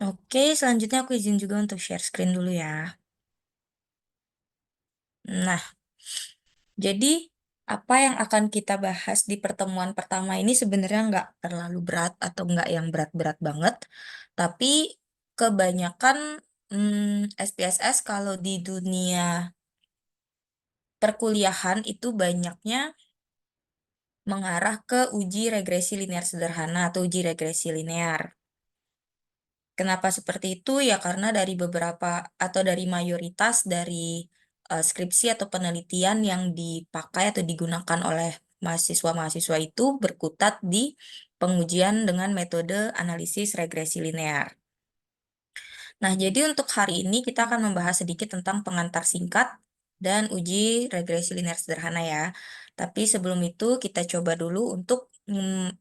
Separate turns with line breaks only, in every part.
Oke, selanjutnya aku izin juga untuk share screen dulu ya. Nah, jadi apa yang akan kita bahas di pertemuan pertama ini sebenarnya nggak terlalu berat atau nggak yang berat-berat banget, tapi kebanyakan SPSS kalau di dunia perkuliahan itu banyaknya mengarah ke uji regresi linear sederhana atau uji regresi linear. Kenapa seperti itu? Ya karena dari beberapa atau dari mayoritas dari skripsi atau penelitian yang dipakai atau digunakan oleh mahasiswa-mahasiswa itu berkutat di pengujian dengan metode analisis regresi linear. Nah, jadi untuk hari ini kita akan membahas sedikit tentang pengantar singkat dan uji regresi linear sederhana ya. Tapi sebelum itu kita coba dulu untuk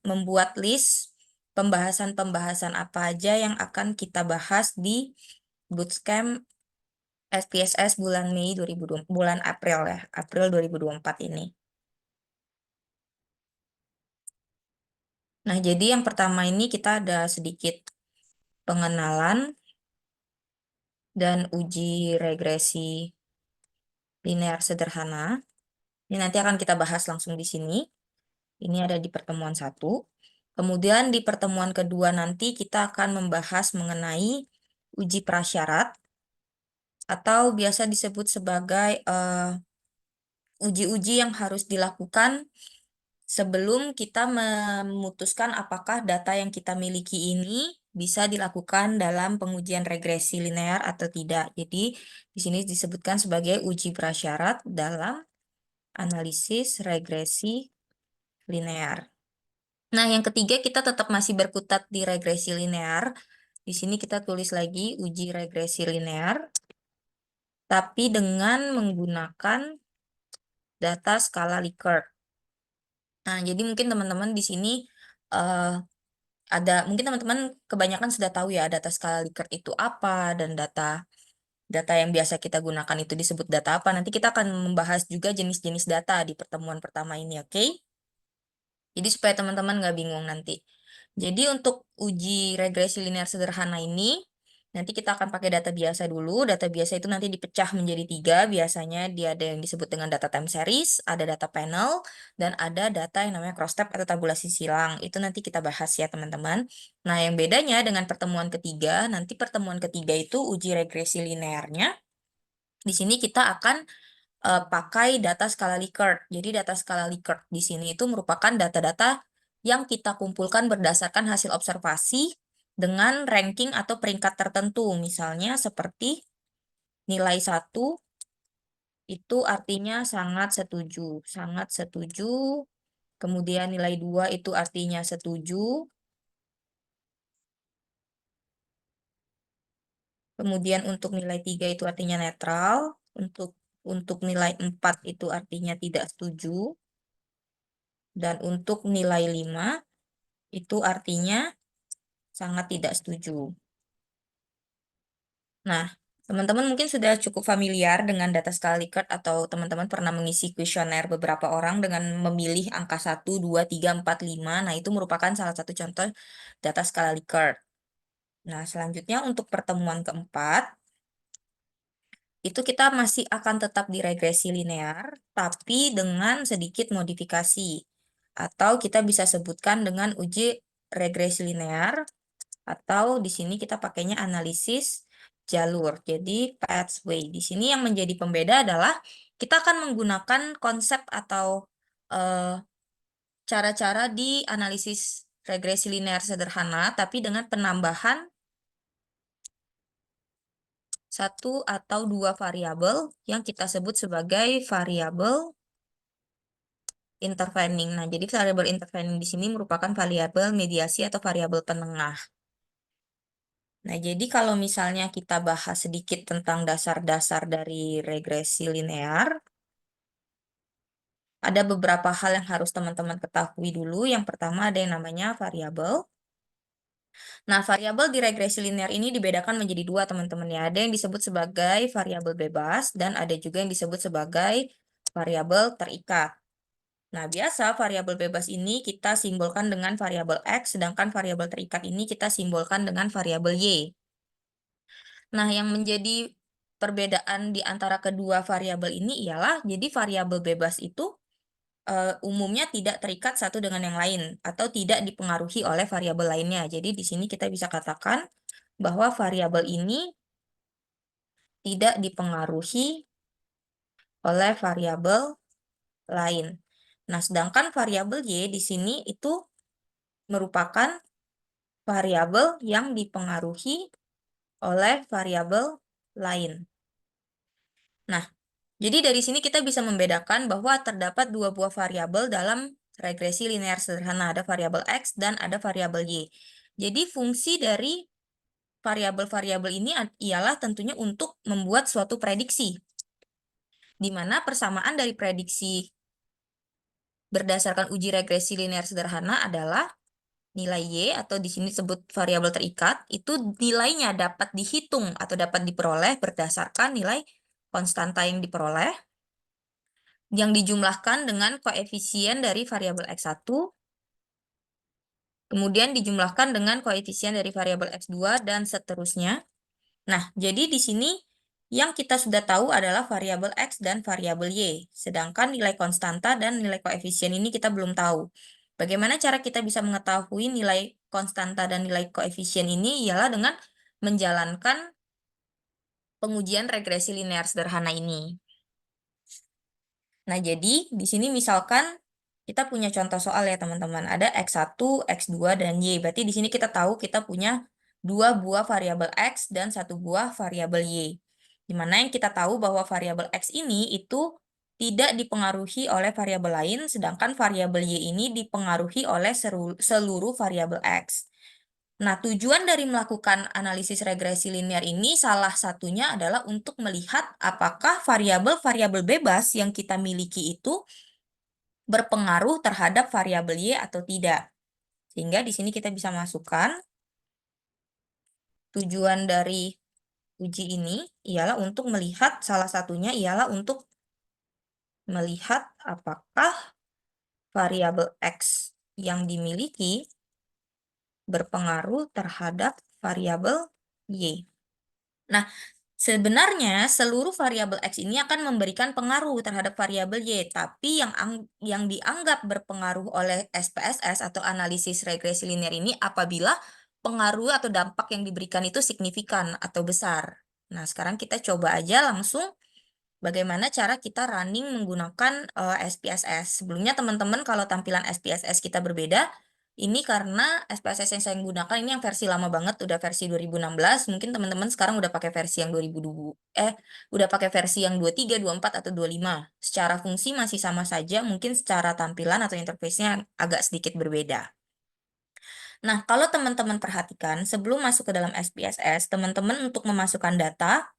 membuat list pembahasan-pembahasan apa aja yang akan kita bahas di Bootcamp SPSS bulan Mei 2020, bulan April ya, April 2024 ini. Nah, jadi yang pertama ini kita ada sedikit pengenalan dan uji regresi linear sederhana. Ini nanti akan kita bahas langsung di sini. Ini ada di pertemuan 1. Kemudian di pertemuan kedua nanti kita akan membahas mengenai uji prasyarat atau biasa disebut sebagai uji-uji yang harus dilakukan sebelum kita memutuskan apakah data yang kita miliki ini bisa dilakukan dalam pengujian regresi linear atau tidak. Jadi di sini disebutkan sebagai uji prasyarat dalam analisis regresi linear. Nah, yang ketiga kita tetap masih berkutat di regresi linear. Di sini kita tulis lagi uji regresi linear, tapi dengan menggunakan data skala Likert. Nah, jadi mungkin teman-teman di sini eh, mungkin teman-teman kebanyakan sudah tahu ya data skala Likert itu apa dan data yang biasa kita gunakan itu disebut data apa. Nanti kita akan membahas juga jenis-jenis data di pertemuan pertama ini, oke? Jadi supaya teman-teman nggak bingung nanti. Jadi untuk uji regresi linear sederhana ini, nanti kita akan pakai data biasa dulu. Data biasa itu nanti dipecah menjadi 3. Biasanya dia ada yang disebut dengan data time series, ada data panel, dan ada data yang namanya cross-tab atau tabulasi silang. Itu nanti kita bahas ya teman-teman. Nah yang bedanya dengan pertemuan ketiga, nanti pertemuan ketiga itu uji regresi linearnya. Di sini kita akan pakai data skala Likert. Jadi data skala Likert di sini itu merupakan data-data yang kita kumpulkan berdasarkan hasil observasi dengan ranking atau peringkat tertentu. Misalnya seperti nilai 1 itu artinya sangat setuju. Sangat setuju. Kemudian nilai 2 itu artinya setuju. Kemudian untuk nilai 3 itu artinya netral. Untuk nilai 4 itu artinya tidak setuju. Dan untuk nilai 5 itu artinya sangat tidak setuju. Nah, teman-teman mungkin sudah cukup familiar dengan data skala Likert atau teman-teman pernah mengisi kuesioner beberapa orang dengan memilih angka 1, 2, 3, 4, 5. Nah, itu merupakan salah satu contoh data skala Likert. Nah, selanjutnya untuk pertemuan keempat, itu kita masih akan tetap di regresi linear, tapi dengan sedikit modifikasi. Atau kita bisa sebutkan dengan uji regresi linear, atau di sini kita pakainya analisis jalur. Jadi pathway. Di sini yang menjadi pembeda adalah kita akan menggunakan konsep atau cara-cara di analisis regresi linear sederhana, tapi dengan penambahan 1 atau 2 variabel yang kita sebut sebagai variabel intervening. Nah, jadi variabel intervening di sini merupakan variabel mediasi atau variabel penengah. Nah, jadi kalau misalnya kita bahas sedikit tentang dasar-dasar dari regresi linear, ada beberapa hal yang harus teman-teman ketahui dulu. Yang pertama ada yang namanya variabel. Nah, variabel di regresi linear ini dibedakan menjadi 2, teman-teman ya. Ada yang disebut sebagai variabel bebas dan ada juga yang disebut sebagai variabel terikat. Nah, biasa variabel bebas ini kita simbolkan dengan variabel X, sedangkan variabel terikat ini kita simbolkan dengan variabel Y. Nah, yang menjadi perbedaan di antara kedua variabel ini ialah jadi variabel bebas itu umumnya tidak terikat satu dengan yang lain atau tidak dipengaruhi oleh variabel lainnya. Jadi di sini kita bisa katakan bahwa variabel ini tidak dipengaruhi oleh variabel lain. Nah, sedangkan variabel Y di sini itu merupakan variabel yang dipengaruhi oleh variabel lain. Nah, jadi dari sini kita bisa membedakan bahwa terdapat dua buah variabel dalam regresi linear sederhana. Ada variabel X dan ada variabel Y. Jadi fungsi dari variabel-variabel ini ialah tentunya untuk membuat suatu prediksi, di mana persamaan dari prediksi berdasarkan uji regresi linear sederhana adalah nilai Y atau di sini disebut variabel terikat, itu nilainya dapat dihitung atau dapat diperoleh berdasarkan nilai konstanta yang diperoleh yang dijumlahkan dengan koefisien dari variabel X1, kemudian dijumlahkan dengan koefisien dari variabel X2 dan seterusnya. Nah, jadi di sini yang kita sudah tahu adalah variabel X dan variabel Y. Sedangkan nilai konstanta dan nilai koefisien ini kita belum tahu. Bagaimana cara kita bisa mengetahui nilai konstanta dan nilai koefisien ini ialah dengan menjalankan pengujian regresi linear sederhana ini. Nah, jadi di sini misalkan kita punya contoh soal ya teman-teman. Ada X1, X2, dan Y. Berarti di sini kita tahu kita punya dua buah variabel X dan satu buah variabel Y. Dimana yang kita tahu bahwa variabel X ini itu tidak dipengaruhi oleh variabel lain, sedangkan variabel Y ini dipengaruhi oleh seluruh variabel X. Nah, tujuan dari melakukan analisis regresi linear ini salah satunya adalah untuk melihat apakah variabel-variabel bebas yang kita miliki itu berpengaruh terhadap variabel Y atau tidak. Sehingga di sini kita bisa masukkan tujuan dari uji ini ialah untuk melihat salah satunya ialah untuk melihat apakah variabel X yang dimiliki berpengaruh terhadap variabel Y. Nah, sebenarnya seluruh variabel X ini akan memberikan pengaruh terhadap variabel Y, tapi yang dianggap berpengaruh oleh SPSS atau analisis regresi linear ini apabila pengaruh atau dampak yang diberikan itu signifikan atau besar. Nah, sekarang kita coba aja langsung bagaimana cara kita running menggunakan SPSS. Sebelumnya teman-teman kalau tampilan SPSS kita berbeda, ini karena SPSS yang saya gunakan ini yang versi lama banget, udah versi 2016. Mungkin teman-teman sekarang udah pakai versi yang 2020, udah pakai versi yang 23, 24 atau 25. Secara fungsi masih sama saja, mungkin secara tampilan atau interface-nya agak sedikit berbeda. Nah, kalau teman-teman perhatikan, sebelum masuk ke dalam SPSS, teman-teman untuk memasukkan data,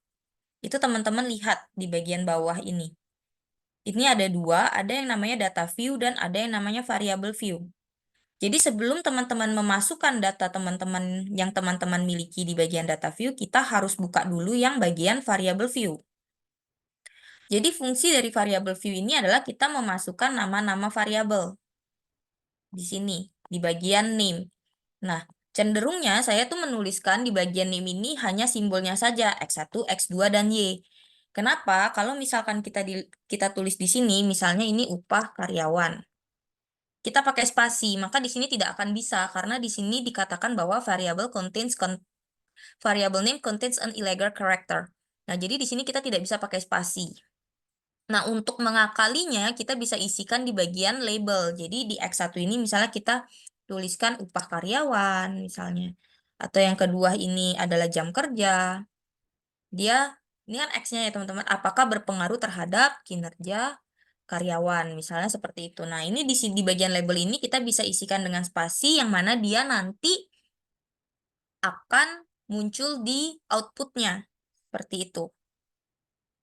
itu teman-teman lihat di bagian bawah ini. Ini ada dua, ada yang namanya data view dan ada yang namanya variable view. Jadi sebelum teman-teman memasukkan data teman-teman yang teman-teman miliki di bagian data view, kita harus buka dulu yang bagian variable view. Jadi fungsi dari variable view ini adalah kita memasukkan nama-nama variabel di sini, di bagian name. Nah, cenderungnya saya tuh menuliskan di bagian name ini hanya simbolnya saja, X1, X2, dan Y. Kenapa? Kalau misalkan kita tulis di sini, misalnya ini upah karyawan. Kita pakai spasi, maka di sini tidak akan bisa karena di sini dikatakan bahwa variable name contains an illegal character. Nah, jadi di sini kita tidak bisa pakai spasi. Nah, untuk mengakalinya kita bisa isikan di bagian label. Jadi di X1 ini misalnya kita tuliskan upah karyawan misalnya. Atau yang kedua ini adalah jam kerja. Ini kan X-nya ya teman-teman, apakah berpengaruh terhadap kinerja karyawan, misalnya seperti itu. Nah, ini di bagian label ini kita bisa isikan dengan spasi yang mana dia nanti akan muncul di outputnya, seperti itu.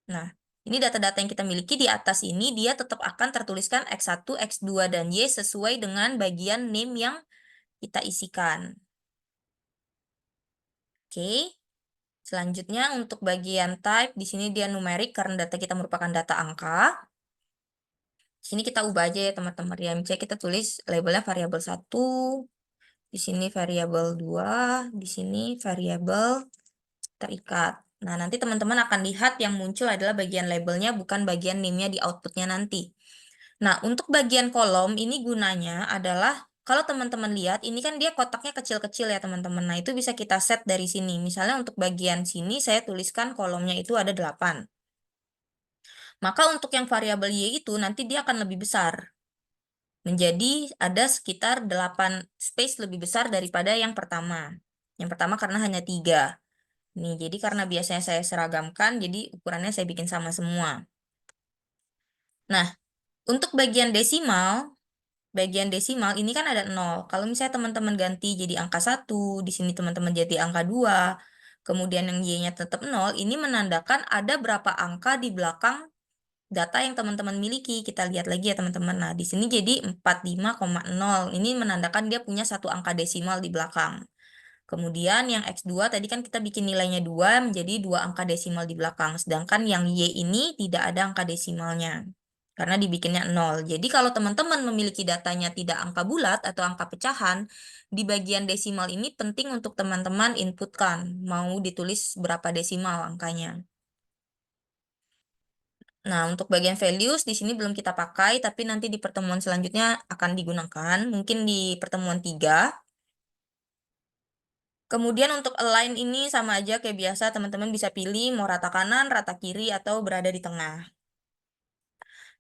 Nah, ini data-data yang kita miliki di atas ini, dia tetap akan tertuliskan X1, X2, dan Y sesuai dengan bagian name yang kita isikan. Oke. Selanjutnya untuk bagian type, di sini dia numerik karena data kita merupakan data angka. Sini kita ubah aja ya teman-teman ya. Misalnya kita tulis labelnya variabel 1, di sini variabel 2, di sini variabel terikat. Nah, nanti teman-teman akan lihat yang muncul adalah bagian labelnya, bukan bagian name-nya di outputnya nanti. Nah, untuk bagian kolom ini gunanya adalah kalau teman-teman lihat, ini kan dia kotaknya kecil-kecil ya teman-teman. Nah, itu bisa kita set dari sini. Misalnya untuk bagian sini saya tuliskan kolomnya itu ada 8. Maka untuk yang variabel Y itu nanti dia akan lebih besar. Menjadi ada sekitar 8 space lebih besar daripada yang pertama. Yang pertama karena hanya 3. Nih, jadi karena biasanya saya seragamkan, jadi ukurannya saya bikin sama semua. Nah, untuk bagian desimal ini kan ada 0. Kalau misalnya teman-teman ganti jadi angka 1, di sini teman-teman jadi angka 2, kemudian yang Y-nya tetap 0, ini menandakan ada berapa angka di belakang data yang teman-teman miliki. Kita lihat lagi ya teman-teman. Nah, di sini jadi 45,0. Ini menandakan dia punya satu angka desimal di belakang. Kemudian yang X2 tadi kan kita bikin nilainya 2 menjadi 2 angka desimal di belakang. Sedangkan yang Y ini tidak ada angka desimalnya. Karena dibikinnya 0. Jadi kalau teman-teman memiliki datanya tidak angka bulat atau angka pecahan, di bagian desimal ini penting untuk teman-teman inputkan. Mau ditulis berapa desimal angkanya. Nah, untuk bagian values di sini belum kita pakai, tapi nanti di pertemuan selanjutnya akan digunakan. Mungkin di pertemuan 3. Kemudian untuk align ini sama aja kayak biasa, teman-teman bisa pilih mau rata kanan, rata kiri, atau berada di tengah.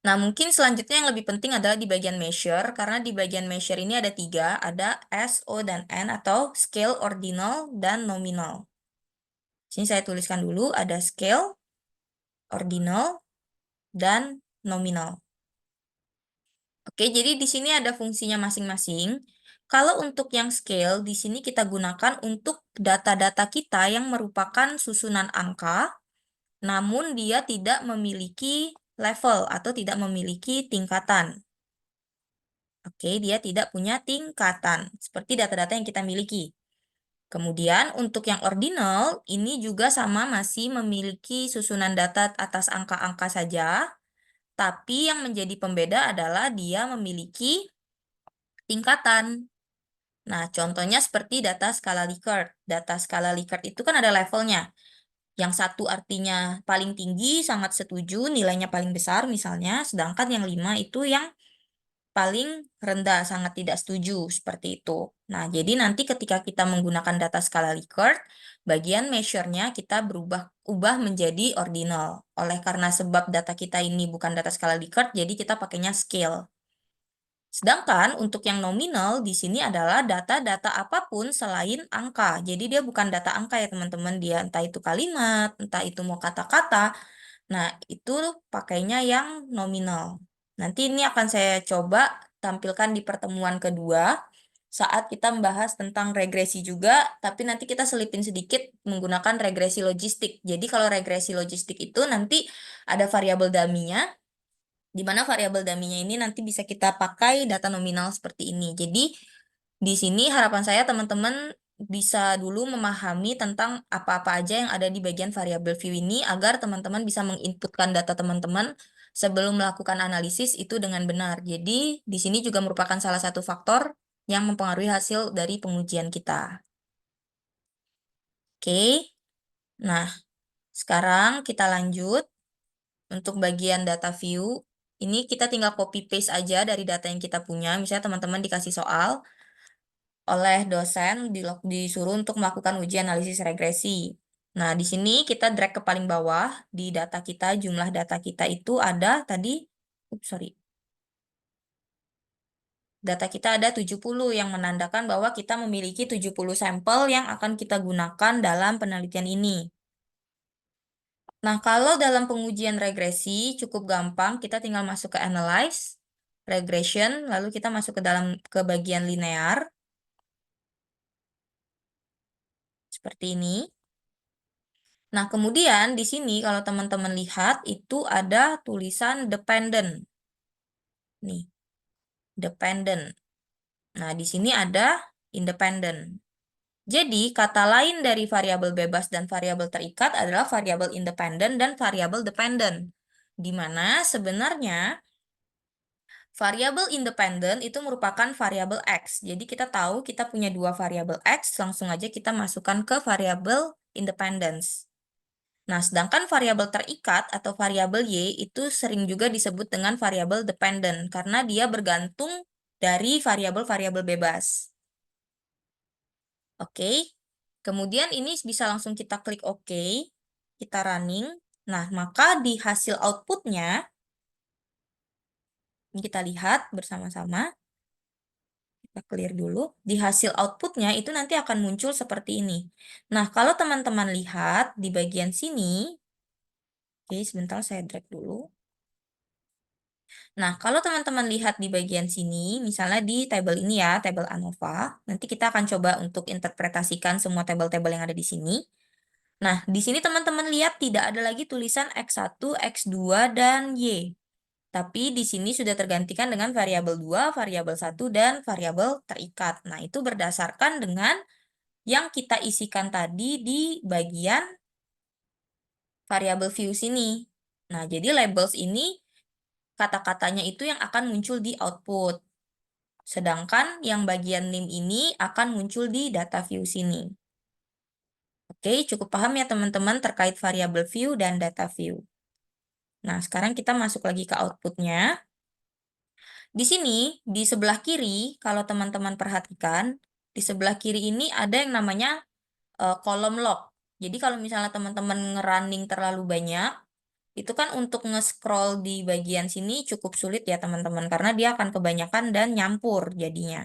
Nah, mungkin selanjutnya yang lebih penting adalah di bagian measure, karena di bagian measure ini ada 3, ada S, O, dan N, atau scale, ordinal, dan nominal. Sini saya tuliskan dulu, ada scale, ordinal, dan nominal. Oke, jadi di sini ada fungsinya masing-masing. Kalau untuk yang scale, di sini kita gunakan untuk data-data kita yang merupakan susunan angka, namun dia tidak memiliki level atau tidak memiliki tingkatan. Oke, dia tidak punya tingkatan, seperti data-data yang kita miliki. Kemudian untuk yang ordinal, ini juga sama masih memiliki susunan data atas angka-angka saja, tapi yang menjadi pembeda adalah dia memiliki tingkatan. Nah, contohnya seperti data skala Likert. Data skala Likert itu kan ada levelnya. Yang satu artinya paling tinggi, sangat setuju, nilainya paling besar misalnya, sedangkan yang 5 itu yang paling rendah, sangat tidak setuju, seperti itu. Nah, jadi nanti ketika kita menggunakan data skala Likert, bagian measure-nya kita ubah menjadi ordinal. Oleh karena sebab data kita ini bukan data skala Likert, jadi kita pakainya scale. Sedangkan untuk yang nominal di sini adalah data-data apapun selain angka. Jadi dia bukan data angka ya teman-teman, dia entah itu kalimat, entah itu mau kata-kata. Nah, itu pakainya yang nominal. Nanti ini akan saya coba tampilkan di pertemuan kedua saat kita membahas tentang regresi juga, tapi nanti kita selipin sedikit menggunakan regresi logistik. Jadi kalau regresi logistik itu nanti ada variabel dummy-nya, di mana variabel dummy-nya ini nanti bisa kita pakai data nominal seperti ini. Jadi di sini harapan saya teman-teman bisa dulu memahami tentang apa-apa aja yang ada di bagian variabel view ini agar teman-teman bisa menginputkan data teman-teman sebelum melakukan analisis itu dengan benar. Jadi di sini juga merupakan salah satu faktor yang mempengaruhi hasil dari pengujian kita. Oke. Nah, sekarang kita lanjut. Untuk bagian data view, ini kita tinggal copy paste aja dari data yang kita punya. Misalnya teman-teman dikasih soal oleh dosen disuruh untuk melakukan uji analisis regresi. Nah, di sini kita drag ke paling bawah. Di data kita, jumlah data kita itu ada tadi, data kita ada 70 yang menandakan bahwa kita memiliki 70 sampel yang akan kita gunakan dalam penelitian ini. Nah, kalau dalam pengujian regresi cukup gampang, kita tinggal masuk ke analyze, regression, lalu kita masuk ke bagian linear. Seperti ini. Nah, kemudian di sini kalau teman-teman lihat itu ada tulisan dependent. Nih, dependent. Nah, di sini ada independent. Jadi, kata lain dari variabel bebas dan variabel terikat adalah variabel independent dan variabel dependent. Di mana sebenarnya variabel independen itu merupakan variabel X. Jadi kita tahu kita punya dua variabel X, langsung aja kita masukkan ke variabel independence. Nah, sedangkan variabel terikat atau variabel Y itu sering juga disebut dengan variabel dependent karena dia bergantung dari variabel-variabel bebas. Oke. Kemudian ini bisa langsung kita klik OK, kita running. Nah, maka di hasil outputnya, ini kita lihat bersama-sama, kita clear dulu. Di hasil outputnya itu nanti akan muncul seperti ini. Nah, kalau teman-teman lihat di bagian sini, oke, sebentar saya drag dulu. Nah, kalau teman-teman lihat di bagian sini, misalnya di tabel ini ya, tabel ANOVA, nanti kita akan coba untuk interpretasikan semua tabel-tabel yang ada di sini. Nah, di sini teman-teman lihat tidak ada lagi tulisan X1, X2, dan Y. Tapi di sini sudah tergantikan dengan variabel 2, variabel 1, dan variabel terikat. Nah, itu berdasarkan dengan yang kita isikan tadi di bagian variabel view sini. Nah, jadi labels ini kata-katanya itu yang akan muncul di output. Sedangkan yang bagian name ini akan muncul di data view sini. Oke, cukup paham ya teman-teman terkait variabel view dan data view. Nah, sekarang kita masuk lagi ke outputnya. Di sini, di sebelah kiri, kalau teman-teman perhatikan, di sebelah kiri ini ada yang namanya kolom log. Jadi kalau misalnya teman-teman ngerunning terlalu banyak, itu kan untuk nge-scroll di bagian sini cukup sulit ya teman-teman, karena dia akan kebanyakan dan nyampur jadinya.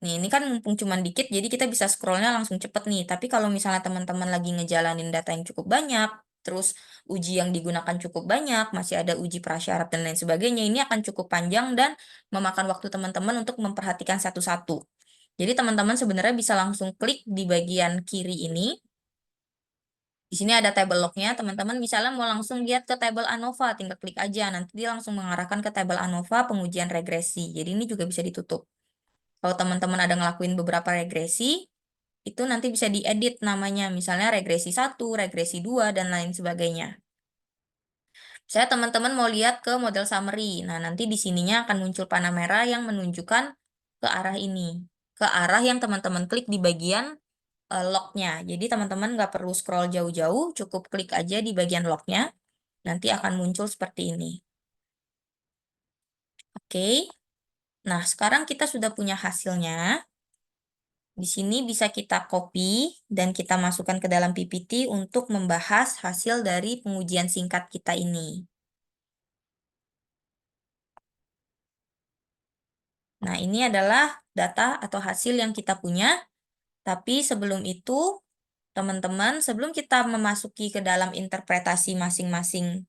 Nih, ini kan mumpung cuman dikit, jadi kita bisa scrollnya langsung cepet nih. Tapi kalau misalnya teman-teman lagi ngejalanin data yang cukup banyak, terus uji yang digunakan cukup banyak, masih ada uji prasyarat dan lain sebagainya, ini akan cukup panjang dan memakan waktu teman-teman untuk memperhatikan satu-satu. Jadi teman-teman sebenarnya bisa langsung klik di bagian kiri ini. Di sini ada table lognya, teman-teman misalnya mau langsung lihat ke table ANOVA, tinggal klik aja, nanti dia langsung mengarahkan ke table ANOVA pengujian regresi. Jadi ini juga bisa ditutup. Kalau teman-teman ada ngelakuin beberapa regresi, itu nanti bisa diedit namanya, misalnya regresi 1, regresi 2, dan lain sebagainya. Saya teman-teman mau lihat ke model summary. Nah, nanti di sininya akan muncul panah merah yang menunjukkan ke arah ini. Ke arah yang teman-teman klik di bagian lognya. Jadi teman-teman nggak perlu scroll jauh-jauh, cukup klik aja di bagian lognya. Nanti akan muncul seperti ini. Oke. Nah, sekarang kita sudah punya hasilnya. Di sini bisa kita copy dan kita masukkan ke dalam PPT untuk membahas hasil dari pengujian singkat kita ini. Nah, ini adalah data atau hasil yang kita punya. Tapi sebelum itu, teman-teman, sebelum kita memasuki ke dalam interpretasi masing-masing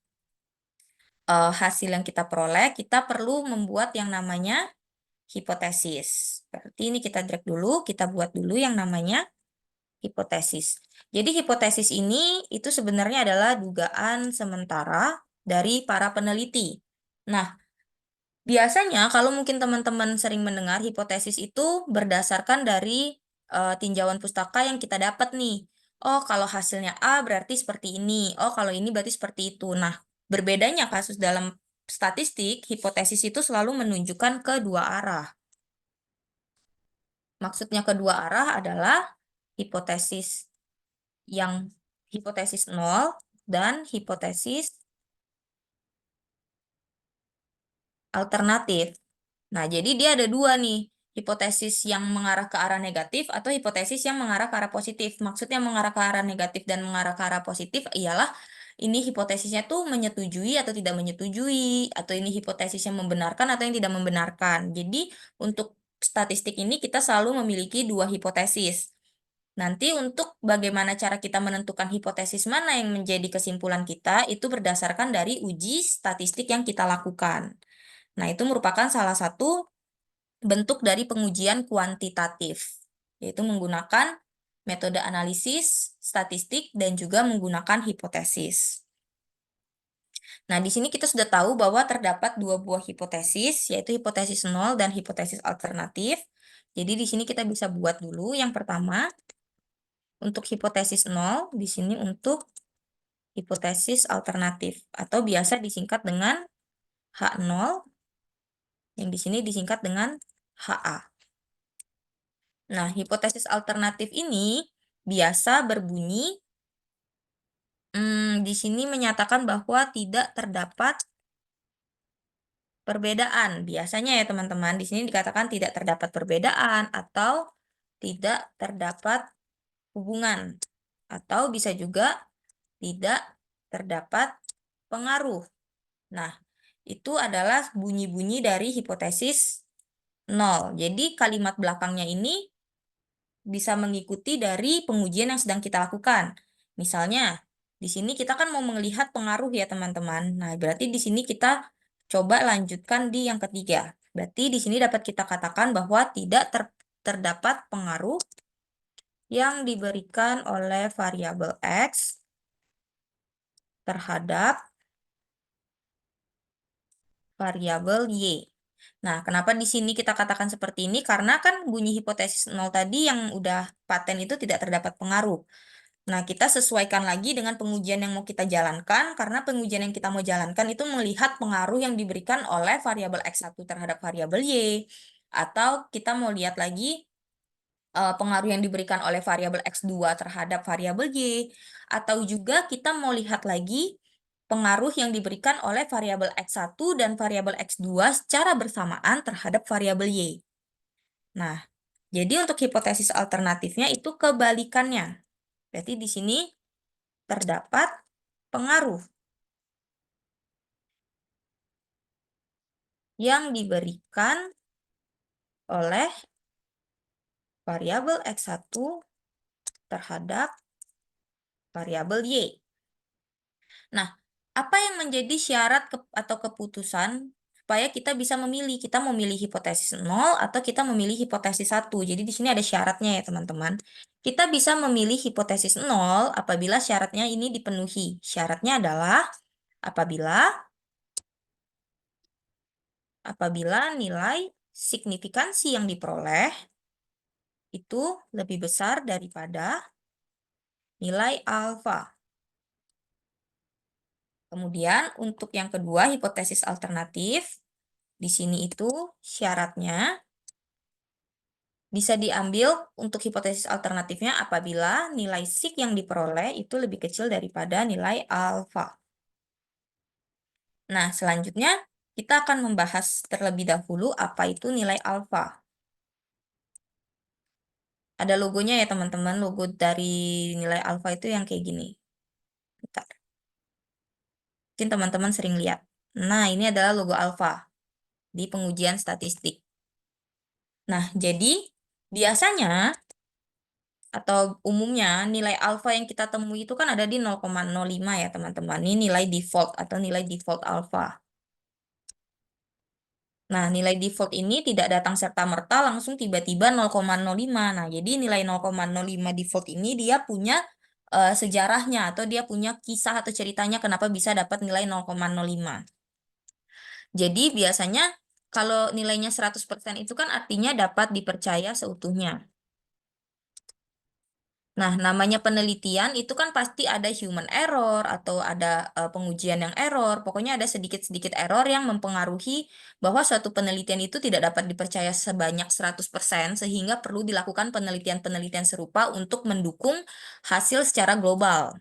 hasil yang kita peroleh, kita perlu membuat yang namanya hipotesis. Berarti ini kita drag dulu, kita buat dulu yang namanya hipotesis. Jadi hipotesis ini itu sebenarnya adalah dugaan sementara dari para peneliti. Nah, biasanya kalau mungkin teman-teman sering mendengar hipotesis itu berdasarkan dari tinjauan pustaka yang kita dapat nih. Oh, kalau hasilnya A berarti seperti ini. Oh, kalau ini berarti seperti itu. Nah, berbedanya kasus dalam statistik, hipotesis itu selalu menunjukkan kedua arah. Maksudnya kedua arah adalah hipotesis yang hipotesis 0 dan hipotesis alternatif. Nah, jadi dia ada dua nih, hipotesis yang mengarah ke arah negatif atau hipotesis yang mengarah ke arah positif. Maksudnya mengarah ke arah negatif dan mengarah ke arah positif ialah ini hipotesisnya tuh menyetujui atau tidak menyetujui, atau ini hipotesis yang membenarkan atau yang tidak membenarkan. Jadi, untuk statistik ini kita selalu memiliki dua hipotesis. Nanti untuk bagaimana cara kita menentukan hipotesis mana yang menjadi kesimpulan kita, itu berdasarkan dari uji statistik yang kita lakukan. Nah, itu merupakan salah satu bentuk dari pengujian kuantitatif, yaitu menggunakan metode analisis, statistik, dan juga menggunakan hipotesis. Nah, di sini kita sudah tahu bahwa terdapat dua buah hipotesis, yaitu hipotesis 0 dan hipotesis alternatif. Jadi, di sini kita bisa buat dulu yang pertama, untuk hipotesis 0, di sini untuk hipotesis alternatif, atau biasa disingkat dengan H0, yang di sini disingkat dengan HA. Nah, hipotesis alternatif ini biasa berbunyi di sini menyatakan bahwa tidak terdapat perbedaan. Biasanya ya teman-teman, di sini dikatakan tidak terdapat perbedaan atau tidak terdapat hubungan. Atau bisa juga tidak terdapat pengaruh. Nah, itu adalah bunyi-bunyi dari hipotesis 0. Jadi kalimat belakangnya ini bisa mengikuti dari pengujian yang sedang kita lakukan. Misalnya, di sini kita kan mau melihat pengaruh ya teman-teman. Nah, berarti di sini kita coba lanjutkan di yang ketiga. Berarti di sini dapat kita katakan bahwa tidak terdapat pengaruh yang diberikan oleh variabel X terhadap variabel Y. Nah, kenapa di sini kita katakan seperti ini? Karena kan bunyi hipotesis 0 tadi yang udah paten itu tidak terdapat pengaruh. Nah, kita sesuaikan lagi dengan pengujian yang mau kita jalankan, karena pengujian yang kita mau jalankan itu melihat pengaruh yang diberikan oleh variabel X1 terhadap variabel Y. Atau kita mau lihat lagi pengaruh yang diberikan oleh variabel X2 terhadap variabel Y. Atau juga kita mau lihat lagi pengaruh yang diberikan oleh variabel X1 dan variabel X2 secara bersamaan terhadap variabel Y. Nah, jadi untuk hipotesis alternatifnya itu kebalikannya. Berarti di sini terdapat pengaruh yang diberikan oleh variabel X1 terhadap variabel Y. Nah, apa yang menjadi syarat atau keputusan supaya kita bisa memilih? Kita memilih hipotesis 0 atau kita memilih hipotesis 1. Jadi di sini ada syaratnya ya teman-teman. Kita bisa memilih hipotesis 0 apabila syaratnya ini dipenuhi. Syaratnya adalah apabila nilai signifikansi yang diperoleh itu lebih besar daripada nilai alfa. Kemudian untuk yang kedua, hipotesis alternatif, di sini itu syaratnya bisa diambil untuk hipotesis alternatifnya apabila nilai sig yang diperoleh itu lebih kecil daripada nilai alfa. Nah, selanjutnya kita akan membahas terlebih dahulu apa itu nilai alfa. Ada logonya ya teman-teman, logo dari nilai alfa itu yang kayak gini. Bentar. Mungkin teman-teman sering lihat. Nah, ini adalah logo alfa di pengujian statistik. Nah, jadi biasanya atau umumnya nilai alfa yang kita temui itu kan ada di 0,05 ya teman-teman. Ini nilai default atau nilai default alfa. Nah, nilai default ini tidak datang serta-merta langsung tiba-tiba 0,05. Nah, jadi nilai 0,05 default ini dia punya sejarahnya atau dia punya kisah atau ceritanya kenapa bisa dapat nilai 0,05. Jadi biasanya kalau nilainya 100% itu kan artinya dapat dipercaya seutuhnya. Nah, namanya penelitian itu kan pasti ada human error atau ada pengujian yang error. Pokoknya ada sedikit-sedikit error yang mempengaruhi bahwa suatu penelitian itu tidak dapat dipercaya sebanyak 100% sehingga perlu dilakukan penelitian-penelitian serupa untuk mendukung hasil secara global.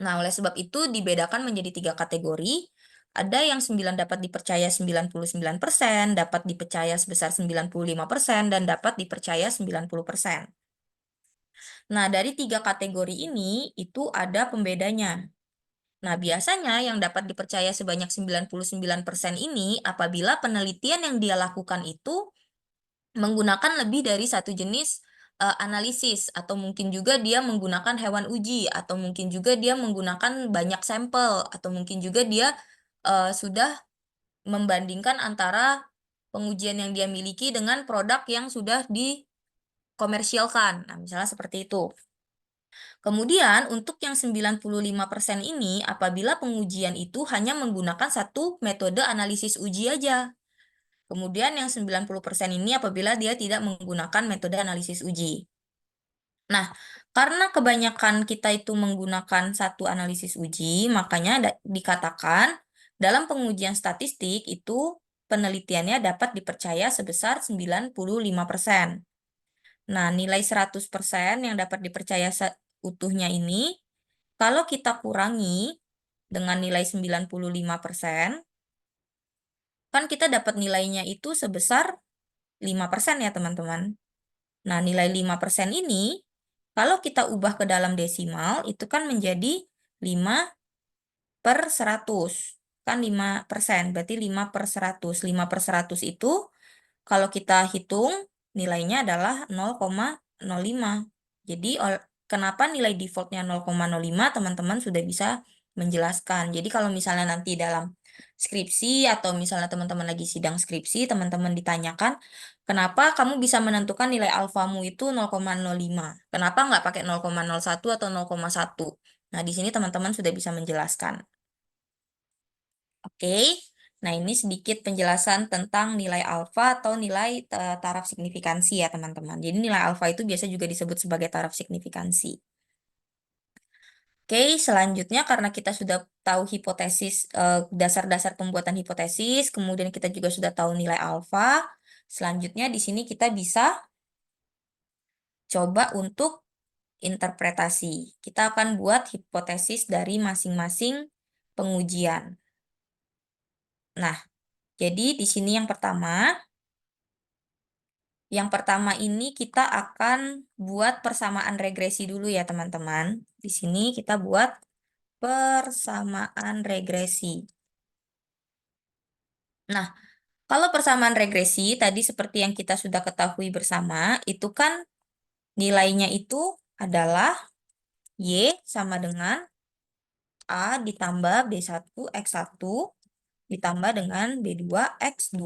Nah, oleh sebab itu dibedakan menjadi 3 kategori. Ada yang 9 dapat dipercaya 99%, dapat dipercaya sebesar 95%, dan dapat dipercaya 90%. Nah, dari 3 kategori ini, itu ada pembedanya. Nah, biasanya yang dapat dipercaya sebanyak 99% ini, apabila penelitian yang dia lakukan itu menggunakan lebih dari satu jenis analisis, atau mungkin juga dia menggunakan hewan uji, atau mungkin juga dia menggunakan banyak sampel, atau mungkin juga dia sudah membandingkan antara pengujian yang dia miliki dengan produk yang sudah dikomersialkan. Nah, misalnya seperti itu. Kemudian untuk yang 95% ini, apabila pengujian itu hanya menggunakan satu metode analisis uji aja. Kemudian yang 90% ini apabila dia tidak menggunakan metode analisis uji. Nah, karena kebanyakan kita itu menggunakan satu analisis uji, makanya dikatakan dalam pengujian statistik itu penelitiannya dapat dipercaya sebesar 95%. Nah, nilai 100% yang dapat dipercaya utuhnya ini, kalau kita kurangi dengan nilai 95%, kan kita dapat nilainya itu sebesar 5% ya, teman-teman. Nah, nilai 5% ini, kalau kita ubah ke dalam desimal, itu kan menjadi 5/100. Kan 5%, berarti 5/100. 5/100 itu, kalau kita hitung, nilainya adalah 0,05. Jadi, kenapa nilai defaultnya 0,05, teman-teman sudah bisa menjelaskan. Jadi, kalau misalnya nanti dalam skripsi atau misalnya teman-teman lagi sidang skripsi, teman-teman ditanyakan, kenapa kamu bisa menentukan nilai alfamu itu 0,05? Kenapa nggak pakai 0,01 atau 0,1? Nah, di sini teman-teman sudah bisa menjelaskan. Oke, nah ini sedikit penjelasan tentang nilai alfa atau nilai taraf signifikansi ya teman-teman. Jadi nilai alfa itu biasa juga disebut sebagai taraf signifikansi. Oke, selanjutnya karena kita sudah tahu hipotesis, dasar-dasar pembuatan hipotesis, kemudian kita juga sudah tahu nilai alfa. Selanjutnya di sini kita bisa coba untuk interpretasi. Kita akan buat hipotesis dari masing-masing pengujian. Nah, jadi di sini yang pertama ini kita akan buat persamaan regresi dulu ya teman-teman. Di sini kita buat persamaan regresi. Nah, kalau persamaan regresi tadi seperti yang kita sudah ketahui bersama, itu kan nilainya itu adalah Y sama dengan A ditambah B1 X1 ditambah dengan B2 X2.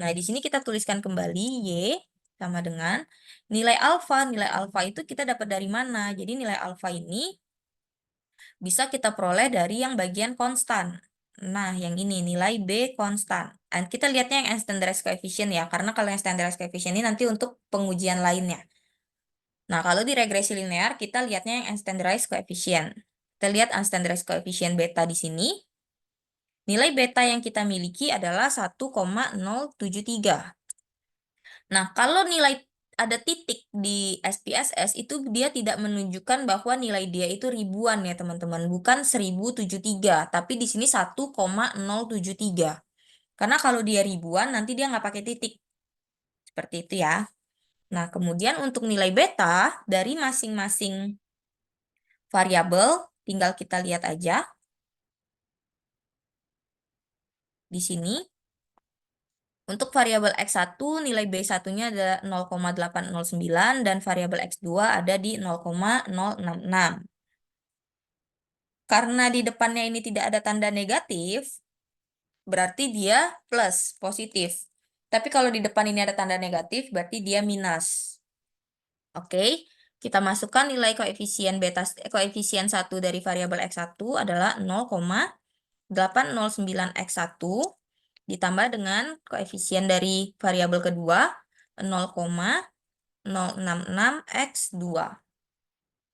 Nah, di sini kita tuliskan kembali Y sama dengan nilai alfa. Nilai alfa itu kita dapat dari mana? Jadi nilai alfa ini bisa kita peroleh dari yang bagian konstan. Nah, yang ini nilai B konstan. Dan kita lihatnya yang standardized coefficient ya, karena kalau yang standardized coefficient ini nanti untuk pengujian lainnya. Nah, kalau di regresi linear kita lihatnya yang standardized coefficient. Kita lihat unstandardized coefficient beta di sini. Nilai beta yang kita miliki adalah 1,073. Nah, kalau nilai ada titik di SPSS itu dia tidak menunjukkan bahwa nilai dia itu ribuan ya teman-teman, bukan 1073, tapi di sini 1,073. Karena kalau dia ribuan nanti dia nggak pakai titik. Seperti itu ya. Nah, kemudian untuk nilai beta dari masing-masing variabel tinggal kita lihat aja. Di sini untuk variabel X1 nilai B1-nya ada 0,809 dan variabel X2 ada di 0,066. Karena di depannya ini tidak ada tanda negatif, berarti dia plus, positif. Tapi kalau di depan ini ada tanda negatif, berarti dia minus. Oke, kita masukkan nilai koefisien 1 dari variabel X1 adalah 0,809 X1 ditambah dengan koefisien dari variabel kedua 0,066 X2.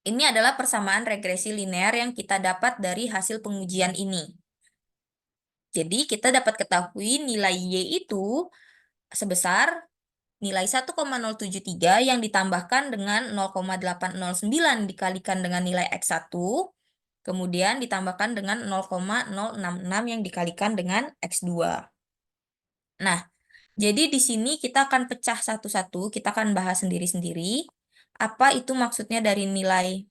Ini adalah persamaan regresi linear yang kita dapat dari hasil pengujian ini. Jadi kita dapat ketahui nilai Y itu sebesar nilai 1,073 yang ditambahkan dengan 0,809 dikalikan dengan nilai X1, kemudian ditambahkan dengan 0,066 yang dikalikan dengan X2. Nah, jadi di sini kita akan pecah satu-satu, kita akan bahas sendiri-sendiri. Apa itu maksudnya dari nilai?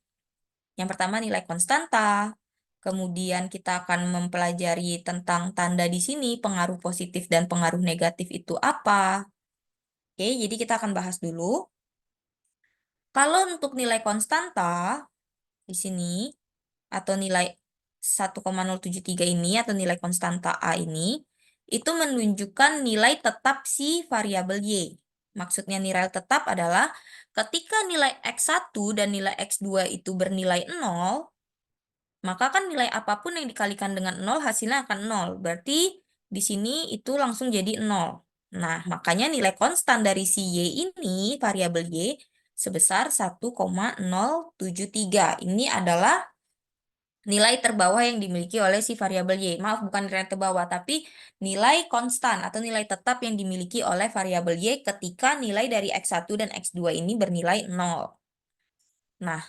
Yang pertama nilai konstanta, kemudian kita akan mempelajari tentang tanda di sini, pengaruh positif dan pengaruh negatif itu apa. Oke, jadi kita akan bahas dulu. Kalau untuk nilai konstanta, di sini, atau nilai 1,073 ini, atau nilai konstanta A ini, itu menunjukkan nilai tetap si variabel Y. Maksudnya nilai tetap adalah ketika nilai X1 dan nilai X2 itu bernilai 0, maka kan nilai apapun yang dikalikan dengan 0 hasilnya akan 0. Berarti di sini itu langsung jadi 0. Nah, makanya nilai konstan dari si Y ini, variabel Y, sebesar 1,073. Ini adalah nilai terbawah yang dimiliki oleh si variabel Y. Maaf, bukan nilai terbawah, tapi nilai konstan atau nilai tetap yang dimiliki oleh variabel Y ketika nilai dari X1 dan X2 ini bernilai 0. Nah,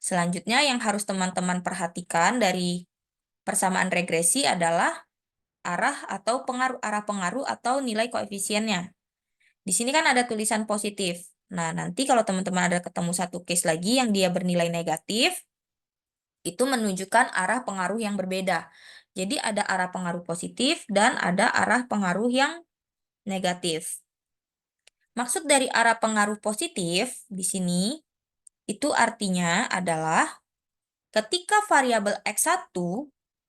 selanjutnya yang harus teman-teman perhatikan dari persamaan regresi adalah arah atau arah pengaruh atau nilai koefisiennya. Di sini kan ada tulisan positif. Nah, nanti kalau teman-teman ada ketemu satu case lagi yang dia bernilai negatif, itu menunjukkan arah pengaruh yang berbeda. Jadi ada arah pengaruh positif dan ada arah pengaruh yang negatif. Maksud dari arah pengaruh positif di sini itu artinya adalah ketika variabel X1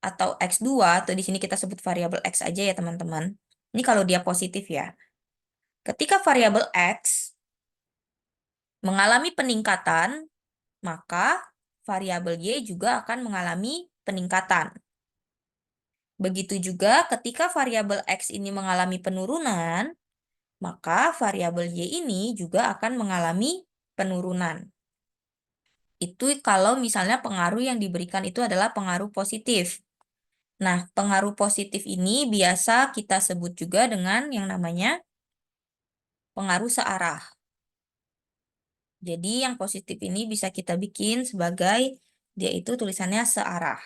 atau X2 atau di sini kita sebut variabel X aja ya teman-teman. Ini kalau dia positif ya. Ketika variabel X mengalami peningkatan, maka variabel Y juga akan mengalami peningkatan. Begitu juga ketika variabel X ini mengalami penurunan, maka variabel Y ini juga akan mengalami penurunan. Itu kalau misalnya pengaruh yang diberikan itu adalah pengaruh positif. Nah, pengaruh positif ini biasa kita sebut juga dengan yang namanya pengaruh searah. Jadi yang positif ini bisa kita bikin sebagai dia itu tulisannya searah.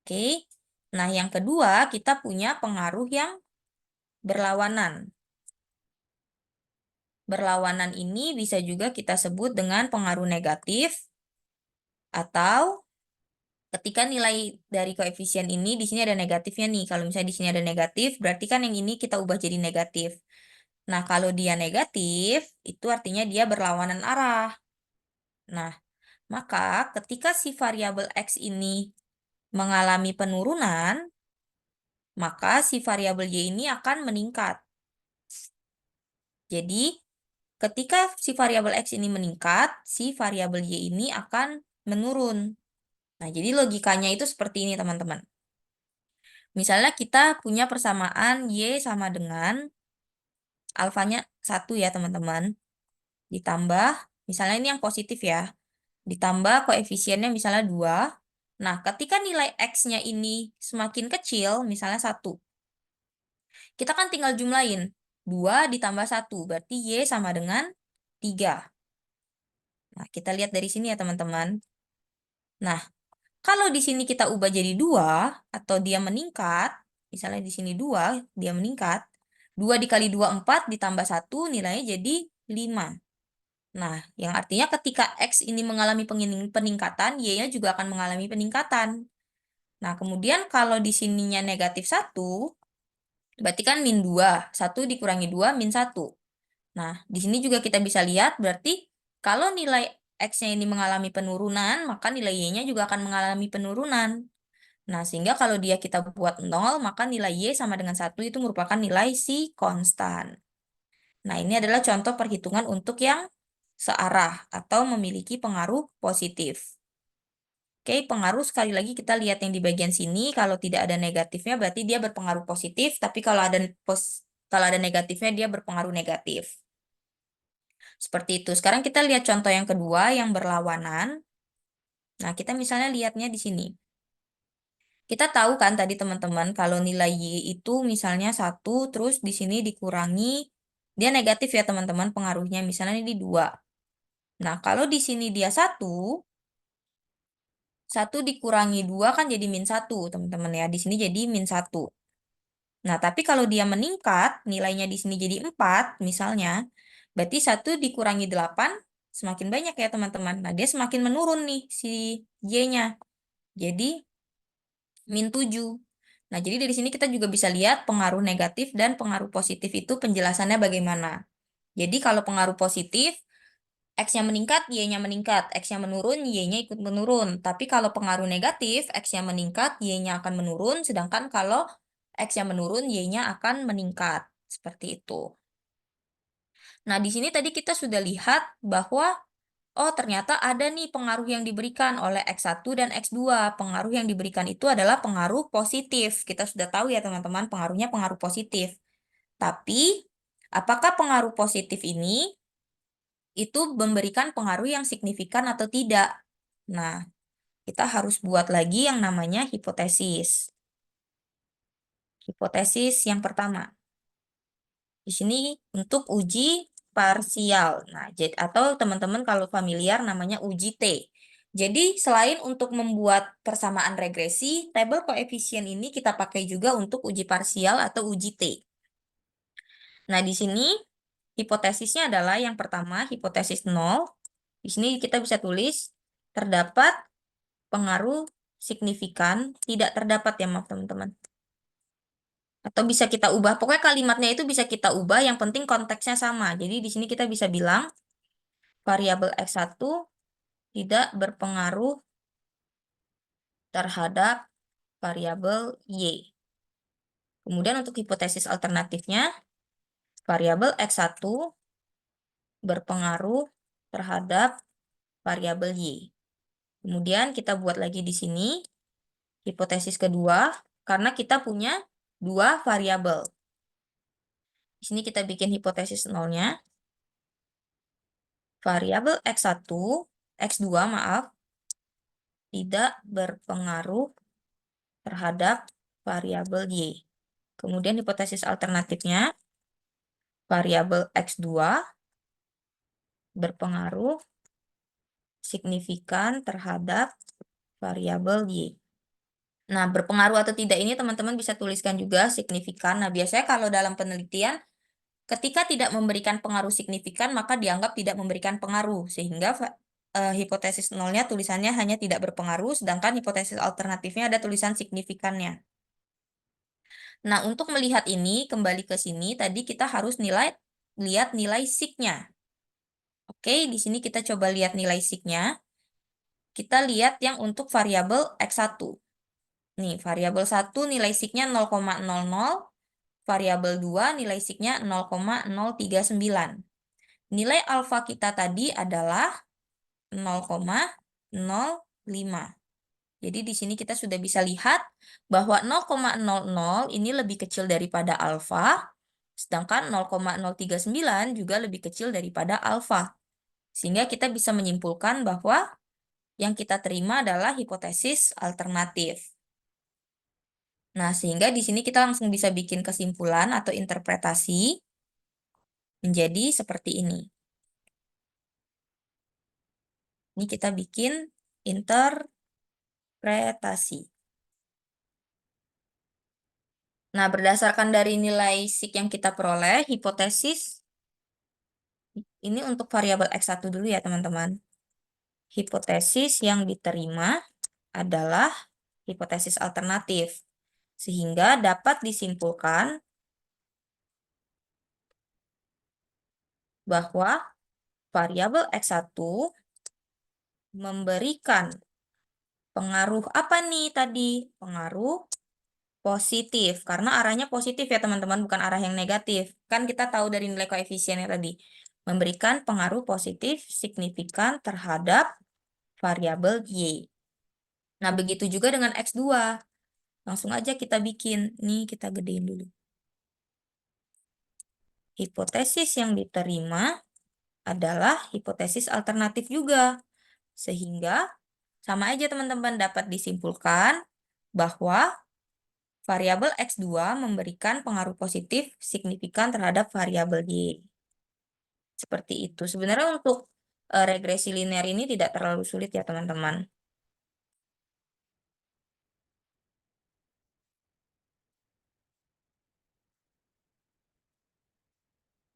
Oke. Nah, yang kedua kita punya pengaruh yang berlawanan. Berlawanan ini bisa juga kita sebut dengan pengaruh negatif atau ketika nilai dari koefisien ini di sini ada negatifnya nih. Kalau misalnya di sini ada negatif, berarti kan yang ini kita ubah jadi negatif. Nah, kalau dia negatif, itu artinya dia berlawanan arah. Nah, maka ketika si variabel X ini mengalami penurunan, maka si variabel Y ini akan meningkat. Jadi, ketika si variabel X ini meningkat, si variabel Y ini akan menurun. Nah, jadi logikanya itu seperti ini, teman-teman. Misalnya kita punya persamaan Y sama dengan alfanya 1 ya, teman-teman. Ditambah, misalnya ini yang positif ya. Ditambah koefisiennya misalnya 2. Nah, ketika nilai X-nya ini semakin kecil, misalnya 1. Kita kan tinggal jumlahin. 2 ditambah 1, berarti Y sama dengan 3. Nah, kita lihat dari sini ya, teman-teman. Nah, kalau di sini kita ubah jadi 2 atau dia meningkat, misalnya di sini 2, dia meningkat. 2 dikali 2, 4, ditambah 1, nilainya jadi 5. Nah, yang artinya ketika X ini mengalami peningkatan, Y-nya juga akan mengalami peningkatan. Nah, kemudian kalau di sininya negatif 1, berarti kan min 2. 1 dikurangi 2, min 1. Nah, di sini juga kita bisa lihat berarti kalau nilai X-nya ini mengalami penurunan, maka nilai Y-nya juga akan mengalami penurunan. Nah, sehingga kalau dia kita buat 0, maka nilai Y sama dengan 1 itu merupakan nilai si konstan. Nah, ini adalah contoh perhitungan untuk yang searah atau memiliki pengaruh positif. Oke, pengaruh sekali lagi kita lihat yang di bagian sini, kalau tidak ada negatifnya berarti dia berpengaruh positif, tapi kalau ada negatifnya dia berpengaruh negatif. Seperti itu. Sekarang kita lihat contoh yang kedua yang berlawanan. Nah, kita misalnya lihatnya di sini. Kita tahu kan tadi teman-teman kalau nilai Y itu misalnya 1 terus di sini dikurangi dia negatif ya teman-teman pengaruhnya misalnya ini 2. Nah, kalau di sini dia 1 dikurangi 2 kan jadi min 1 teman-teman ya. Di sini jadi min 1. Nah, tapi kalau dia meningkat nilainya di sini jadi 4 misalnya berarti 1 dikurangi 8 semakin banyak ya teman-teman. Nah, dia semakin menurun nih si Y-nya. Jadi min 7. Nah, jadi dari sini kita juga bisa lihat pengaruh negatif dan pengaruh positif itu penjelasannya bagaimana. Jadi kalau pengaruh positif, X-nya meningkat, Y-nya meningkat. X-nya menurun, Y-nya ikut menurun. Tapi kalau pengaruh negatif, X-nya meningkat, Y-nya akan menurun. Sedangkan kalau X-nya menurun, Y-nya akan meningkat. Seperti itu. Nah, di sini tadi kita sudah lihat bahwa oh, ternyata ada nih pengaruh yang diberikan oleh X1 dan X2. Pengaruh yang diberikan itu adalah pengaruh positif. Kita sudah tahu ya teman-teman, pengaruhnya pengaruh positif. Tapi, apakah pengaruh positif ini itu memberikan pengaruh yang signifikan atau tidak? Nah, kita harus buat lagi yang namanya hipotesis. Hipotesis yang pertama. Di sini untuk uji parsial. Nah, atau teman-teman kalau familiar namanya uji T. Jadi, selain untuk membuat persamaan regresi, tabel koefisien ini kita pakai juga untuk uji parsial atau uji T. Nah, di sini hipotesisnya adalah yang pertama, hipotesis 0. Di sini kita bisa tulis terdapat pengaruh signifikan, tidak terdapat ya, maaf teman-teman. Atau bisa kita ubah, pokoknya kalimatnya itu bisa kita ubah, yang penting konteksnya sama. Jadi di sini kita bisa bilang variabel X1 tidak berpengaruh terhadap variabel Y. Kemudian untuk hipotesis alternatifnya, variabel X1 berpengaruh terhadap variabel Y. Kemudian kita buat lagi di sini hipotesis kedua, karena kita punya dua variabel. Di sini kita bikin hipotesis nolnya. Variabel X1, X2 maaf, tidak berpengaruh terhadap variabel Y. Kemudian hipotesis alternatifnya, variabel X2 berpengaruh signifikan terhadap variabel Y. Nah, berpengaruh atau tidak ini teman-teman bisa tuliskan juga signifikan. Nah, biasanya kalau dalam penelitian, ketika tidak memberikan pengaruh signifikan, maka dianggap tidak memberikan pengaruh. Sehingga hipotesis nolnya tulisannya hanya tidak berpengaruh, sedangkan hipotesis alternatifnya ada tulisan signifikannya. Nah, untuk melihat ini, kembali ke sini, tadi kita harus lihat nilai sig-nya. Oke, di sini kita coba lihat nilai sig-nya. Kita lihat yang untuk variabel X1. Nih, variabel 1 nilai sig-nya 0,00, variabel 2 nilai sig-nya 0,039. Nilai alfa kita tadi adalah 0,05. Jadi di sini kita sudah bisa lihat bahwa 0,00 ini lebih kecil daripada alfa, sedangkan 0,039 juga lebih kecil daripada alfa. Sehingga kita bisa menyimpulkan bahwa yang kita terima adalah hipotesis alternatif. Nah, sehingga di sini kita langsung bisa bikin kesimpulan atau interpretasi menjadi seperti ini. Ini kita bikin interpretasi. Nah, berdasarkan dari nilai sig yang kita peroleh, hipotesis ini untuk variabel X1 dulu ya, teman-teman. Hipotesis yang diterima adalah hipotesis alternatif, sehingga dapat disimpulkan bahwa variabel X1 memberikan pengaruh apa nih tadi? Pengaruh positif, karena arahnya positif ya teman-teman, bukan arah yang negatif. Kan kita tahu dari nilai koefisiennya tadi. Memberikan pengaruh positif signifikan terhadap variabel Y. Nah, begitu juga dengan X2. Langsung aja kita bikin. Nih, kita gedein dulu. Hipotesis yang diterima adalah hipotesis alternatif juga. Sehingga sama aja teman-teman, dapat disimpulkan bahwa variabel X2 memberikan pengaruh positif signifikan terhadap variabel Y. Seperti itu. Sebenarnya untuk regresi linear ini tidak terlalu sulit ya teman-teman.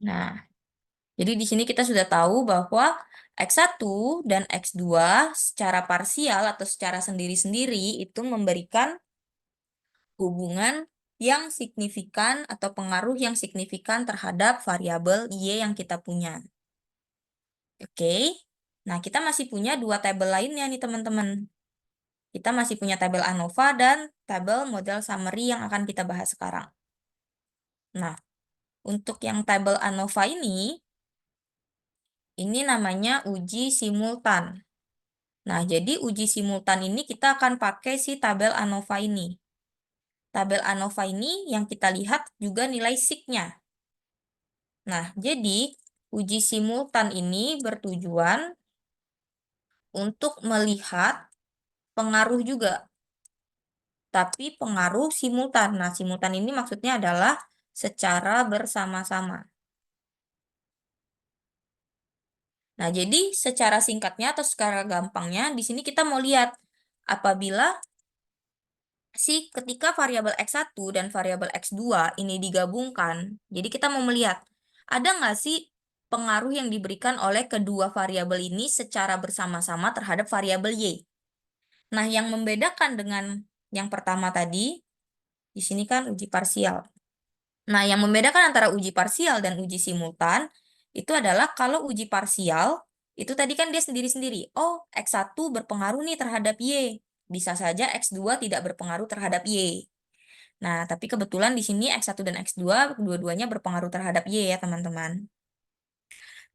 Nah, jadi di sini kita sudah tahu bahwa X1 dan X2 secara parsial atau secara sendiri-sendiri itu memberikan hubungan yang signifikan atau pengaruh yang signifikan terhadap variabel Y yang kita punya. Oke, nah kita masih punya dua tabel lainnya nih teman-teman. Kita masih punya tabel ANOVA dan tabel model summary yang akan kita bahas sekarang. Nah, untuk yang tabel ANOVA ini namanya uji simultan. Nah, jadi uji simultan ini kita akan pakai si tabel ANOVA ini. Tabel ANOVA ini yang kita lihat juga nilai sig-nya. Nah, jadi uji simultan ini bertujuan untuk melihat pengaruh juga, tapi pengaruh simultan. Nah, simultan ini maksudnya adalah secara bersama-sama. Nah, jadi secara singkatnya atau secara gampangnya, di sini kita mau lihat apabila ketika variabel X1 dan variabel X2 ini digabungkan, jadi kita mau melihat, ada nggak sih pengaruh yang diberikan oleh kedua variabel ini secara bersama-sama terhadap variabel Y. Nah, yang membedakan dengan yang pertama tadi, di sini kan uji parsial. Nah, yang membedakan antara uji parsial dan uji simultan, itu adalah kalau uji parsial, itu tadi kan dia sendiri-sendiri. Oh, X1 berpengaruh nih terhadap Y. Bisa saja X2 tidak berpengaruh terhadap Y. Nah, tapi kebetulan di sini X1 dan X2 dua-duanya berpengaruh terhadap Y ya, teman-teman.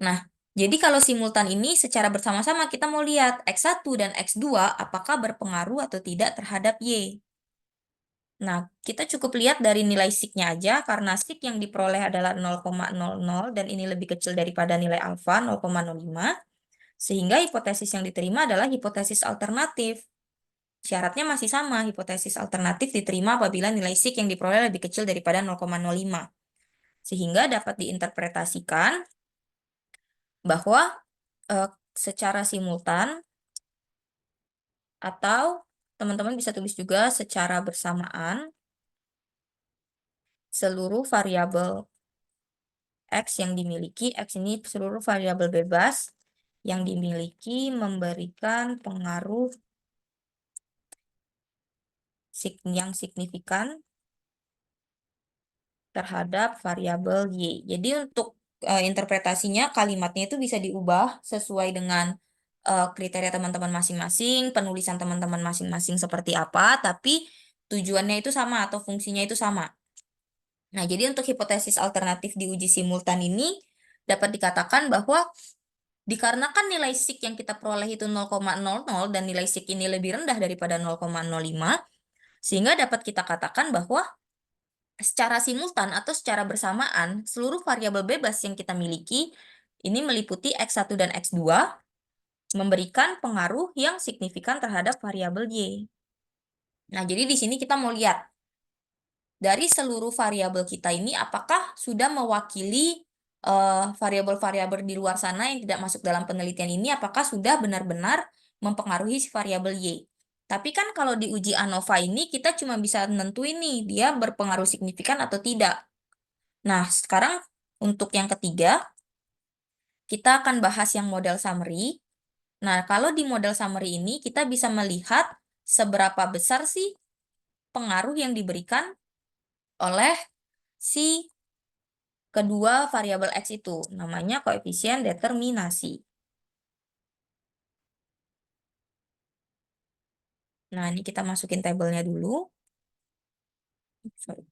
Nah, jadi kalau simultan ini secara bersama-sama kita mau lihat X1 dan X2 apakah berpengaruh atau tidak terhadap Y. Nah, kita cukup lihat dari nilai sig-nya aja, karena sig yang diperoleh adalah 0,00 dan ini lebih kecil daripada nilai alfa 0,05, sehingga hipotesis yang diterima adalah hipotesis alternatif. Syaratnya masih sama, hipotesis alternatif diterima apabila nilai sig yang diperoleh lebih kecil daripada 0,05. Sehingga dapat diinterpretasikan bahwa secara simultan atau teman-teman bisa tulis juga secara bersamaan seluruh variabel X yang dimiliki, X ini seluruh variabel bebas yang dimiliki memberikan pengaruh yang signifikan terhadap variabel Y. Jadi untuk interpretasinya kalimatnya itu bisa diubah sesuai dengan kriteria teman-teman masing-masing, penulisan teman-teman masing-masing seperti apa, tapi tujuannya itu sama atau fungsinya itu sama. Nah, jadi untuk hipotesis alternatif di uji simultan ini dapat dikatakan bahwa dikarenakan nilai sig yang kita peroleh itu 0,00 dan nilai sig ini lebih rendah daripada 0,05, sehingga dapat kita katakan bahwa secara simultan atau secara bersamaan, seluruh variabel bebas yang kita miliki, ini meliputi X1 dan X2, memberikan pengaruh yang signifikan terhadap variabel Y. Nah, jadi di sini kita mau lihat, dari seluruh variabel kita ini, apakah sudah mewakili variabel-variabel di luar sana yang tidak masuk dalam penelitian ini, apakah sudah benar-benar mempengaruhi si variabel Y. Tapi kan kalau di uji ANOVA ini, kita cuma bisa nentuin nih, dia berpengaruh signifikan atau tidak. Nah, sekarang untuk yang ketiga, kita akan bahas yang model summary. Nah, kalau di model summary ini, kita bisa melihat seberapa besar sih pengaruh yang diberikan oleh si kedua variabel X itu. Namanya koefisien determinasi. Nah, ini kita masukin tabelnya dulu. Sorry.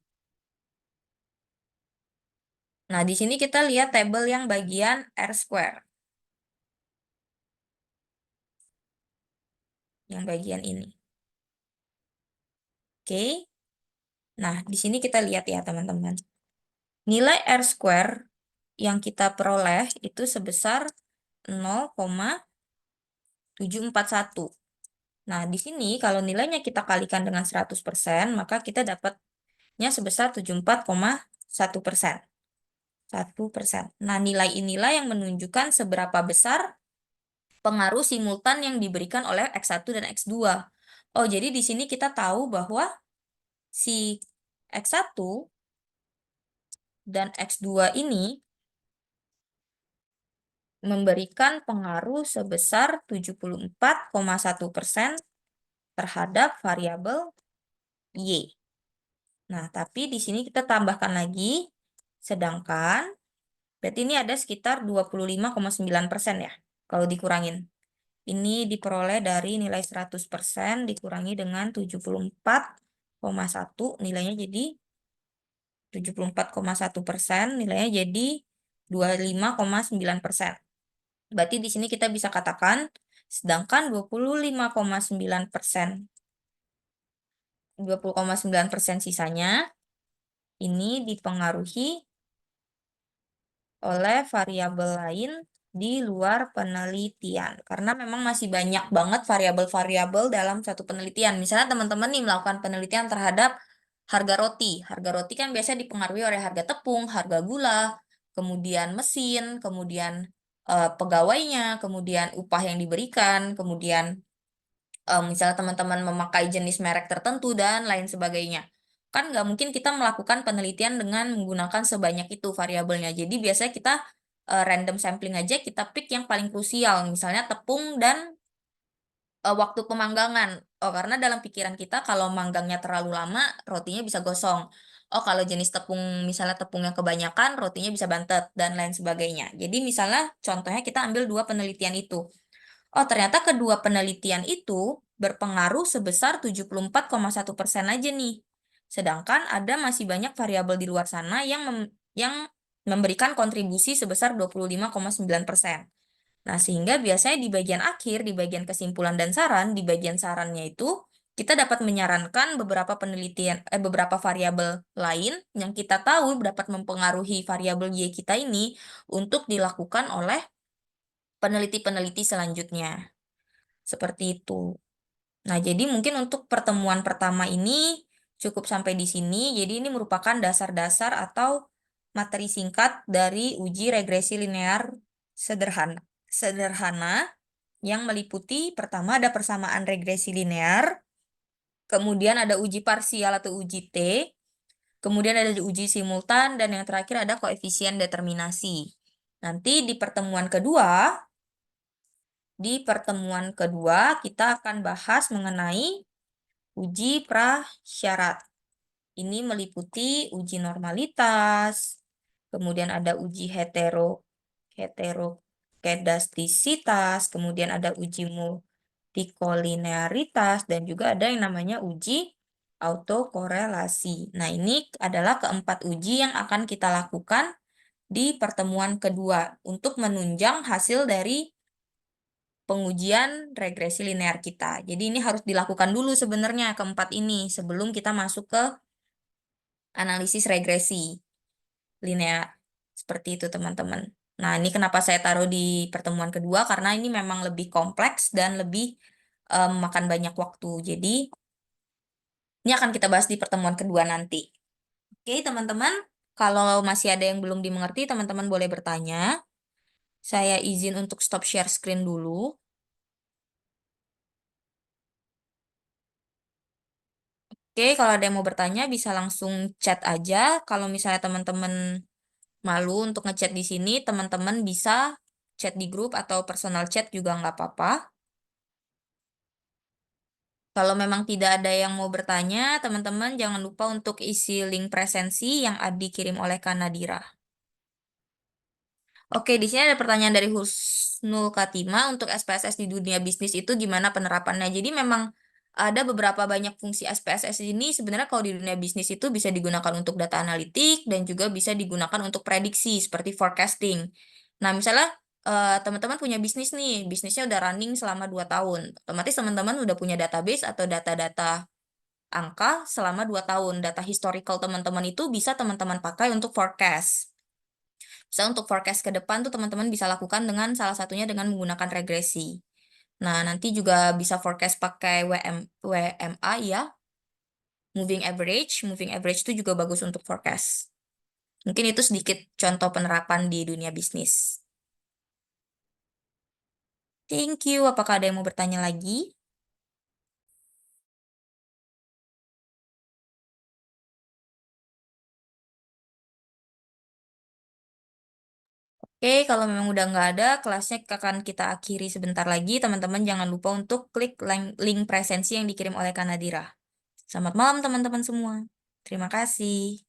Nah, di sini kita lihat tabel yang bagian R square. Yang bagian ini. Oke. Nah, di sini kita lihat ya, teman-teman. Nilai R square yang kita peroleh itu sebesar 0,741. Nah, di sini kalau nilainya kita kalikan dengan 100%, maka kita dapatnya sebesar 74,1%. 1%. Nah, nilai inilah yang menunjukkan seberapa besar pengaruh simultan yang diberikan oleh X1 dan X2. Oh, jadi di sini kita tahu bahwa si X1 dan X2 ini memberikan pengaruh sebesar 74,1% terhadap variabel Y. Nah, tapi di sini kita tambahkan lagi, sedangkan berarti ini ada sekitar 25,9% ya, kalau dikurangin. Ini diperoleh dari nilai 100% dikurangi dengan 74,1, nilainya jadi 74,1%, nilainya jadi 25,9%. Berarti di sini kita bisa katakan, sedangkan 20,9% sisanya ini dipengaruhi oleh variabel lain di luar penelitian. Karena memang masih banyak banget variabel-variabel dalam satu penelitian. Misalnya teman-teman nih melakukan penelitian terhadap harga roti. Harga roti kan biasanya dipengaruhi oleh harga tepung, harga gula, kemudian mesin, kemudian pegawainya, kemudian upah yang diberikan, kemudian misalnya teman-teman memakai jenis merek tertentu dan lain sebagainya. Kan nggak mungkin kita melakukan penelitian dengan menggunakan sebanyak itu variabelnya. Jadi biasanya kita random sampling aja, kita pick yang paling krusial, misalnya tepung dan waktu pemanggangan. Oh, karena dalam pikiran kita kalau manggangnya terlalu lama, rotinya bisa gosong. Oh, kalau jenis tepung, misalnya tepungnya kebanyakan, rotinya bisa bantet, dan lain sebagainya. Jadi misalnya contohnya kita ambil dua penelitian itu. Oh, ternyata kedua penelitian itu berpengaruh sebesar 74,1% aja nih. Sedangkan ada masih banyak variabel di luar sana yang memberikan kontribusi sebesar 25,9%. Nah, sehingga biasanya di bagian akhir, di bagian kesimpulan dan saran, di bagian sarannya itu kita dapat menyarankan beberapa penelitian, beberapa variabel lain yang kita tahu dapat mempengaruhi variabel Y kita ini untuk dilakukan oleh peneliti-peneliti selanjutnya. Seperti itu. Nah, jadi mungkin untuk pertemuan pertama ini cukup sampai di sini. Jadi ini merupakan dasar-dasar atau materi singkat dari uji regresi linear sederhana. Sederhana yang meliputi pertama ada persamaan regresi linear, kemudian ada uji parsial atau uji T, kemudian ada uji simultan, dan yang terakhir ada koefisien determinasi. Nanti di pertemuan kedua kita akan bahas mengenai uji prasyarat. Ini meliputi uji normalitas, kemudian ada uji heterokedastisitas, kemudian ada uji multikolinearitas, dan juga ada yang namanya uji autokorelasi. Nah, ini adalah keempat uji yang akan kita lakukan di pertemuan kedua untuk menunjang hasil dari pengujian regresi linear kita. Jadi ini harus dilakukan dulu sebenarnya keempat ini sebelum kita masuk ke analisis regresi linear. Seperti itu teman-teman. Nah, ini kenapa saya taruh di pertemuan kedua, karena ini memang lebih kompleks dan lebih makan banyak waktu. Jadi ini akan kita bahas di pertemuan kedua nanti. Oke teman-teman, kalau masih ada yang belum dimengerti, teman-teman boleh bertanya. Saya izin untuk stop share screen dulu. Oke, kalau ada yang mau bertanya bisa langsung chat aja. Kalau misalnya teman-teman malu untuk ngechat di sini, teman-teman bisa chat di grup atau personal chat juga nggak apa-apa. Kalau memang tidak ada yang mau bertanya, teman-teman jangan lupa untuk isi link presensi yang dikirim oleh Kak Nadira. Oke, di sini ada pertanyaan dari Husnul Katima, untuk SPSS di dunia bisnis itu gimana penerapannya? Jadi memang ada beberapa banyak fungsi SPSS ini sebenarnya kalau di dunia bisnis itu bisa digunakan untuk data analitik dan juga bisa digunakan untuk prediksi seperti forecasting. Nah, misalnya teman-teman punya bisnis nih, bisnisnya udah running selama 2 tahun. Otomatis teman-teman udah punya database atau data-data angka selama 2 tahun. Data historical teman-teman itu bisa teman-teman pakai untuk forecast. Bisa untuk forecast ke depan tuh teman-teman bisa lakukan dengan salah satunya dengan menggunakan regresi. Nah, nanti juga bisa forecast pakai WMA ya. Moving average. Moving average itu juga bagus untuk forecast. Mungkin itu sedikit contoh penerapan di dunia bisnis. Thank you. Apakah ada yang mau bertanya lagi? Oke, kalau memang udah nggak ada, kelasnya akan kita akhiri sebentar lagi. Teman-teman jangan lupa untuk klik link presensi yang dikirim oleh Kak Nadira. Selamat malam teman-teman semua. Terima kasih.